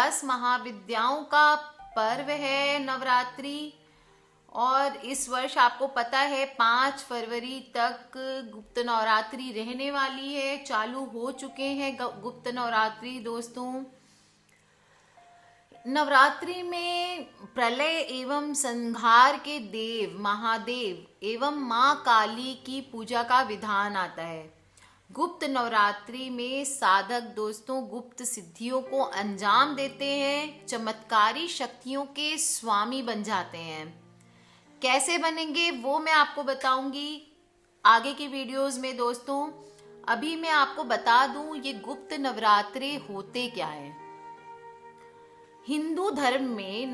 10 महाविद्याओं का पर्व है नवरात्रि। और इस वर्ष आपको पता है 5 फरवरी तक गुप्त नवरात्रि रहने वाली है। चालू हो चुके हैं गुप्त नवरात्रि दोस्तों। नवरात्रि में प्रलय एवं संहार के देव महादेव एवं माँ काली की पूजा का विधान आता है। गुप्त नवरात्रि में साधक दोस्तों गुप्त सिद्धियों को अंजाम देते हैं, चमत्कारी शक्तियों के स्वामी बन जाते हैं। कैसे बनेंगे वो मैं आपको बताऊंगी आगे की वीडियोस में दोस्तों। अभी मैं आपको बता दूं ये गुप्त नवरात्रि होते क्या है। हिंदू धर्म में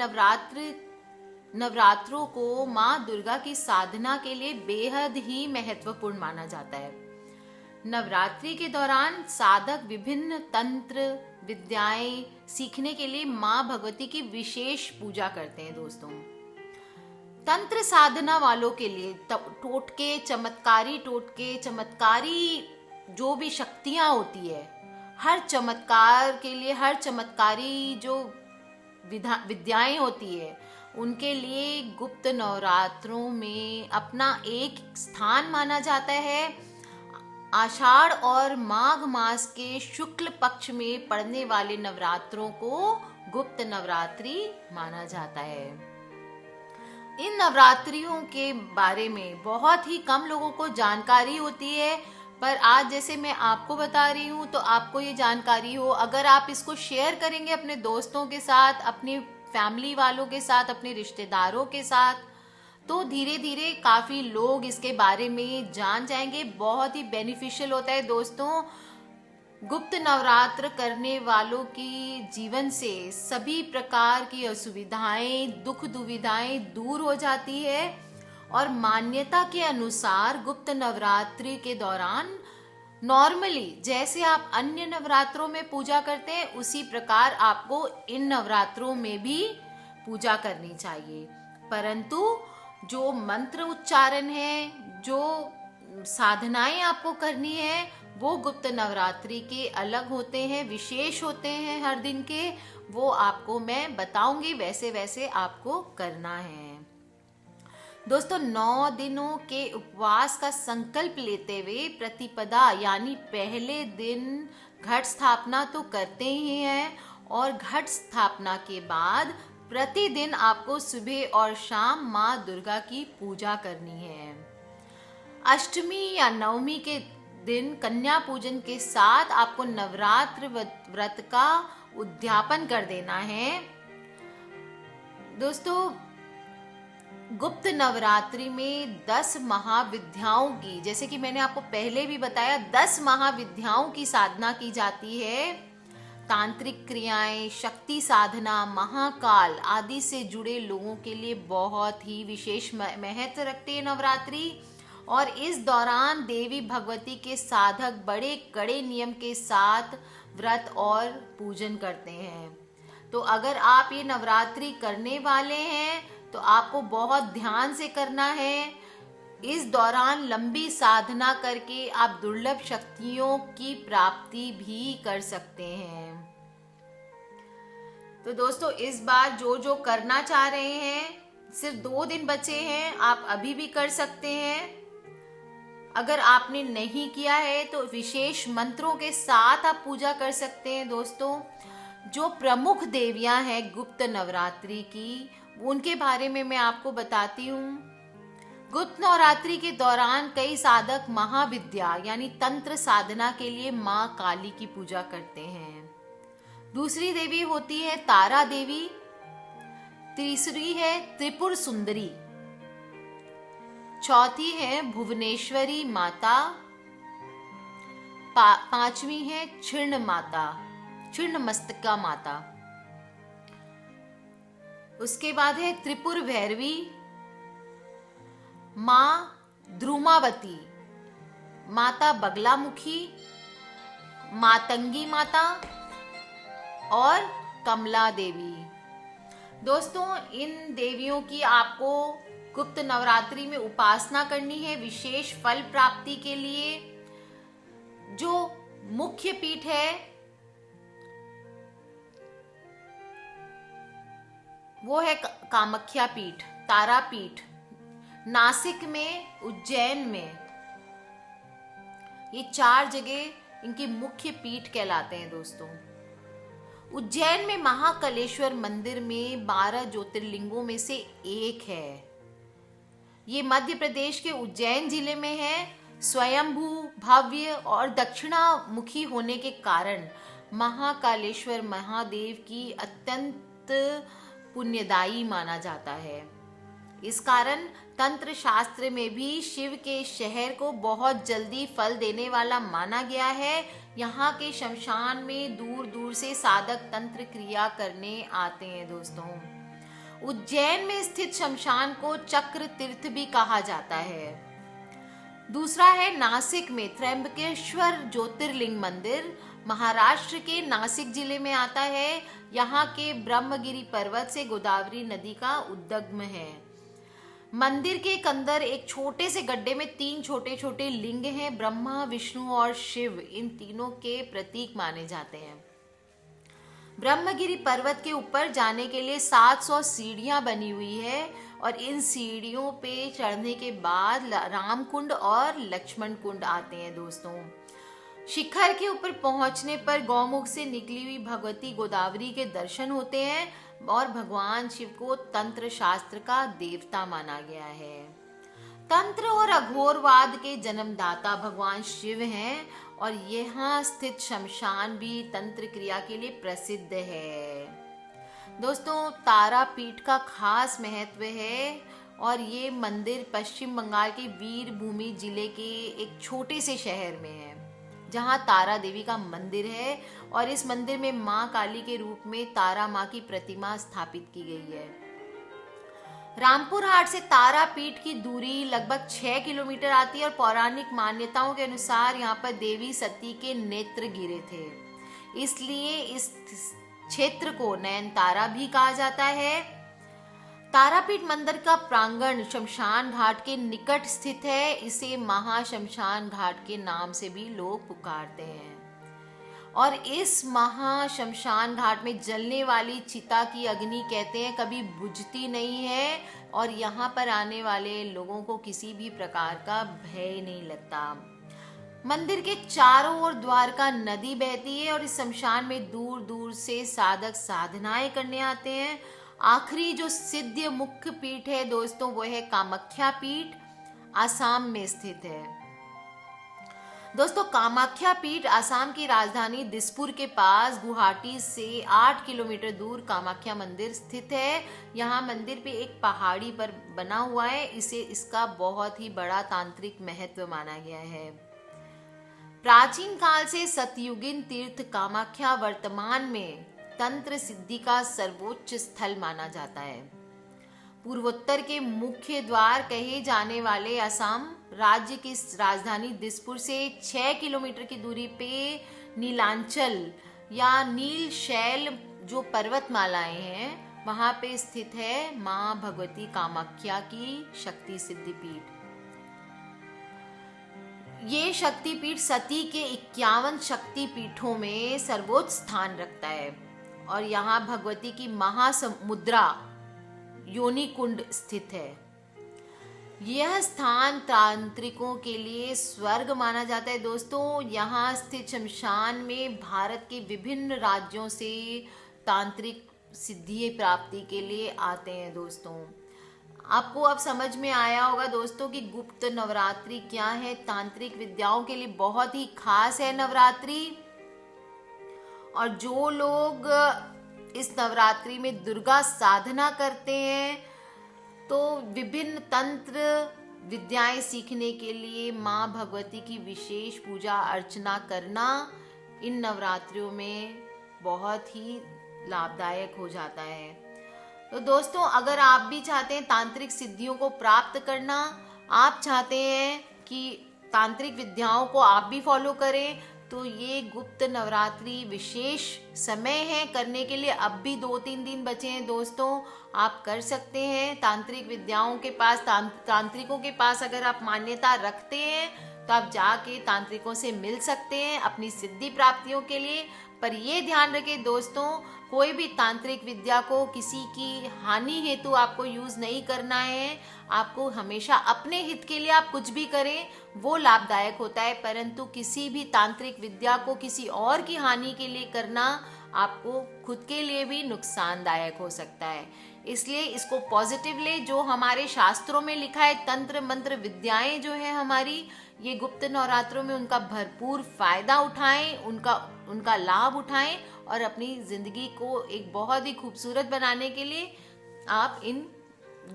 नवरात्रों को माँ दुर्गा की साधना के लिए बेहद ही महत्वपूर्ण माना जाता है। नवरात्रि के दौरान साधक विभिन्न तंत्र विद्याएं सीखने के लिए माँ भगवती की विशेष पूजा करते हैं दोस्तों। तंत्र साधना वालों के लिए टोटके चमत्कारी जो भी शक्तियां होती है, हर चमत्कार के लिए, हर चमत्कारी जो विद्याएं होती है, उनके लिए गुप्त नवरात्रों में अपना एक स्थान माना जाता है। आषाढ़ और माघ मास के शुक्ल पक्ष में पड़ने वाले नवरात्रों को गुप्त नवरात्रि माना जाता है। इन नवरात्रियों के बारे में बहुत ही कम लोगों को जानकारी होती है, पर आज जैसे मैं आपको बता रही हूँ तो आपको ये जानकारी हो। अगर आप इसको शेयर करेंगे अपने दोस्तों के साथ, अपनी फैमिली वालों के साथ, अपने रिश्तेदारों के साथ, तो धीरे धीरे काफ़ी लोग इसके बारे में जान जाएंगे। बहुत ही बेनिफिशियल होता है दोस्तों। गुप्त नवरात्र करने वालों की जीवन से सभी प्रकार की असुविधाएं, दुख दुविधाएं दूर हो जाती है। और मान्यता के अनुसार गुप्त नवरात्रि के दौरान नॉर्मली जैसे आप अन्य नवरात्रों में पूजा करते हैं, उसी प्रकार आपको इन नवरात्रों में भी पूजा करनी चाहिए। परंतु जो मंत्र उच्चारण है, जो साधनाएं आपको करनी है, वो गुप्त नवरात्रि के अलग होते हैं, विशेष होते हैं हर दिन के। वो आपको मैं बताऊंगी, वैसे वैसे आपको करना है दोस्तों। 9 दिनों के उपवास का संकल्प लेते हुए प्रतिपदा यानी पहले दिन घट स्थापना तो करते ही हैं, और घट स्थापना के बाद प्रतिदिन आपको सुबह और शाम माँ दुर्गा की पूजा करनी है। अष्टमी या नवमी के दिन कन्या पूजन के साथ आपको नवरात्र व्रत का उद्यापन कर देना है दोस्तों। गुप्त नवरात्रि में 10 महाविद्याओं की, जैसे कि मैंने आपको पहले भी बताया, 10 महाविद्याओं की साधना की जाती है। तांत्रिक क्रियाएं, शक्ति साधना, महाकाल आदि से जुड़े लोगों के लिए बहुत ही विशेष महत्व रखते हैं नवरात्रि। और इस दौरान देवी भगवती के साधक बड़े कड़े नियम के साथ व्रत और पूजन करते हैं। तो अगर आप ये नवरात्रि करने वाले हैं तो आपको बहुत ध्यान से करना है। इस दौरान लंबी साधना करके आप दुर्लभ शक्तियों की प्राप्ति भी कर सकते हैं। तो दोस्तों इस बार जो करना चाह रहे हैं, सिर्फ 2 दिन बचे हैं, आप अभी भी कर सकते हैं। अगर आपने नहीं किया है तो विशेष मंत्रों के साथ आप पूजा कर सकते हैं दोस्तों। जो प्रमुख देवियां हैं गुप्त नवरात्रि की, उनके बारे में मैं आपको बताती हूँ। गुप्त नवरात्रि के दौरान कई साधक महाविद्या यानी तंत्र साधना के लिए माँ काली की पूजा करते हैं। दूसरी देवी होती है तारा देवी, तीसरी है त्रिपुर सुंदरी, चौथी है भुवनेश्वरी माता, 5वीं है छिन्नमस्तिका माता। उसके बाद है त्रिपुर भैरवी, माँ द्रुमावती, माता बगलामुखी, मातंगी माता और कमला देवी। दोस्तों इन देवियों की आपको गुप्त नवरात्रि में उपासना करनी है विशेष फल प्राप्ति के लिए। जो मुख्य पीठ है वो है कामाख्या पीठ, तारापीठ, नासिक में, उज्जैन में। ये 4 जगह इनकी मुख्य पीठ कहलाते हैं दोस्तों। उज्जैन में महाकालेश्वर मंदिर में 12 ज्योतिर्लिंगों में से एक है। ये मध्य प्रदेश के उज्जैन जिले में है। स्वयंभू, भव्य और दक्षिणामुखी होने के कारण महाकालेश्वर महादेव की अत्यंत पुण्यदायी माना जाता है। इस कारण तंत्र शास्त्र में भी शिव के शहर को बहुत जल्दी फल देने वाला माना गया है। यहाँ के शमशान में दूर दूर से साधक तंत्र क्रिया करने आते हैं दोस्तों। उज्जैन में स्थित शमशान को चक्र तीर्थ भी कहा जाता है। दूसरा है नासिक में त्र्यंबकेश्वर ज्योतिर्लिंग मंदिर, महाराष्ट्र के नासिक जिले में आता है। यहाँ के ब्रह्मगिरी पर्वत से गोदावरी नदी का उद्गम है। मंदिर के अंदर एक छोटे से गड्ढे में 3 छोटे छोटे लिंग हैं। ब्रह्मा, विष्णु और शिव इन तीनों के प्रतीक माने जाते हैं। ब्रह्मगिरी पर्वत के ऊपर जाने के लिए 700 सीढ़ियां बनी हुई है और इन सीढ़ियों पे चढ़ने के बाद रामकुंड और लक्ष्मण कुंड आते हैं दोस्तों। शिखर के ऊपर पहुंचने पर गौमुख से निकली हुई भगवती गोदावरी के दर्शन होते हैं और भगवान शिव को तंत्र शास्त्र का देवता माना गया है। तंत्र और अघोरवाद के जन्मदाता भगवान शिव हैं और यहाँ स्थित शमशान भी तंत्र क्रिया के लिए प्रसिद्ध है। दोस्तों, तारापीठ का खास महत्व है और ये मंदिर पश्चिम बंगाल के वीरभूमि जिले के एक छोटे से शहर में है, जहाँ तारा देवी का मंदिर है और इस मंदिर में माँ काली के रूप में तारा माँ की प्रतिमा स्थापित की गई है। रामपुर हाट से तारापीठ की दूरी लगभग 6 किलोमीटर आती है और पौराणिक मान्यताओं के अनुसार यहाँ पर देवी सती के नेत्र गिरे थे, इसलिए इस क्षेत्र को नयनतारा भी कहा जाता है। तारापीठ मंदिर का प्रांगण शमशान घाट के निकट स्थित है। इसे महाशमशान घाट के नाम से भी लोग पुकारते हैं और इस महाशमशान घाट में जलने वाली चिता की अग्नि कहते हैं कभी बुझती नहीं है और यहाँ पर आने वाले लोगों को किसी भी प्रकार का भय नहीं लगता। मंदिर के चारों ओर द्वारका नदी बहती है और इस शमशान में दूर दूर से साधक साधनाएं करने आते हैं। आखिरी जो सिद्ध मुख्य पीठ है दोस्तों, वो है कामाख्या पीठ, आसाम में स्थित है। दोस्तों, कामाख्या पीठ आसाम की राजधानी दिसपुर के पास गुवाहाटी से 8 किलोमीटर दूर कामाख्या मंदिर स्थित है। यहाँ मंदिर पे एक पहाड़ी पर बना हुआ है। इसका बहुत ही बड़ा तांत्रिक महत्व माना गया है। प्राचीन काल से सतयुगीन तीर्थ कामाख्या वर्तमान में तंत्र सिद्धि का सर्वोच्च स्थल माना जाता है। पूर्वोत्तर के मुख्य द्वार कहे जाने वाले असम राज्य की राजधानी दिसपुर से 6 किलोमीटर की दूरी पे नीलांचल या नील शैल जो पर्वतमालाएं हैं, वहां पे स्थित है मां भगवती कामाख्या की शक्ति सिद्धि पीठ। ये शक्तिपीठ सती के 51 शक्ति पीठों में सर्वोच्च स्थान रखता है और यहाँ भगवती की महामुद्रा योनि कुंड स्थित है। यह स्थान तांत्रिकों के लिए स्वर्ग माना जाता है दोस्तों। यहाँ स्थित शमशान में भारत के विभिन्न राज्यों से तांत्रिक सिद्धि प्राप्ति के लिए आते हैं दोस्तों। आपको अब समझ में आया होगा दोस्तों कि गुप्त नवरात्रि क्या है। तांत्रिक विद्याओं के लिए बहुत ही खास है नवरात्रि, और जो लोग इस नवरात्रि में दुर्गा साधना करते हैं तो विभिन्न तंत्र विद्याएं सीखने के लिए माँ भगवती की विशेष पूजा अर्चना करना इन नवरात्रियों में बहुत ही लाभदायक हो जाता है। तो दोस्तों, अगर आप भी चाहते हैं तांत्रिक सिद्धियों को प्राप्त करना, आप चाहते हैं कि तांत्रिक विद्याओं को आप भी फॉलो करें, तो ये गुप्त नवरात्रि विशेष समय है करने के लिए। अब भी 2-3 दिन बचे हैं दोस्तों, आप कर सकते हैं। तांत्रिक विद्याओं के पास तांत्रिकों के पास अगर आप मान्यता रखते हैं तो आप जाके तांत्रिकों से मिल सकते हैं अपनी सिद्धि प्राप्तियों के लिए। पर ये ध्यान रखें दोस्तों, कोई भी तांत्रिक विद्या को किसी की हानि हेतु आपको यूज नहीं करना है। आपको हमेशा अपने हित के लिए आप कुछ भी करें वो लाभदायक होता है, परंतु किसी भी तांत्रिक विद्या को किसी और की हानि के लिए करना आपको खुद के लिए भी नुकसानदायक हो सकता है। इसलिए इसको पॉजिटिवली, जो हमारे शास्त्रों में लिखा है, तंत्र मंत्र विद्याएं जो है हमारी, ये गुप्त नवरात्रों में उनका भरपूर फायदा उठाएं, उनका लाभ उठाएं और अपनी जिंदगी को एक बहुत ही खूबसूरत बनाने के लिए आप इन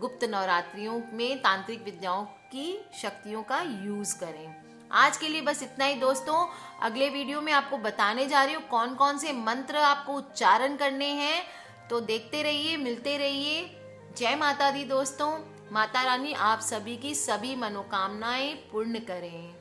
गुप्त नवरात्रियों में तांत्रिक विद्याओं की शक्तियों का यूज करें। आज के लिए बस इतना ही दोस्तों। अगले वीडियो में आपको बताने जा रही हूँ कौन कौन से मंत्र आपको उच्चारण करने हैं, तो देखते रहिए, मिलते रहिए। जय माता दी दोस्तों। माता रानी आप सभी की सभी मनोकामनाएं पूर्ण करें।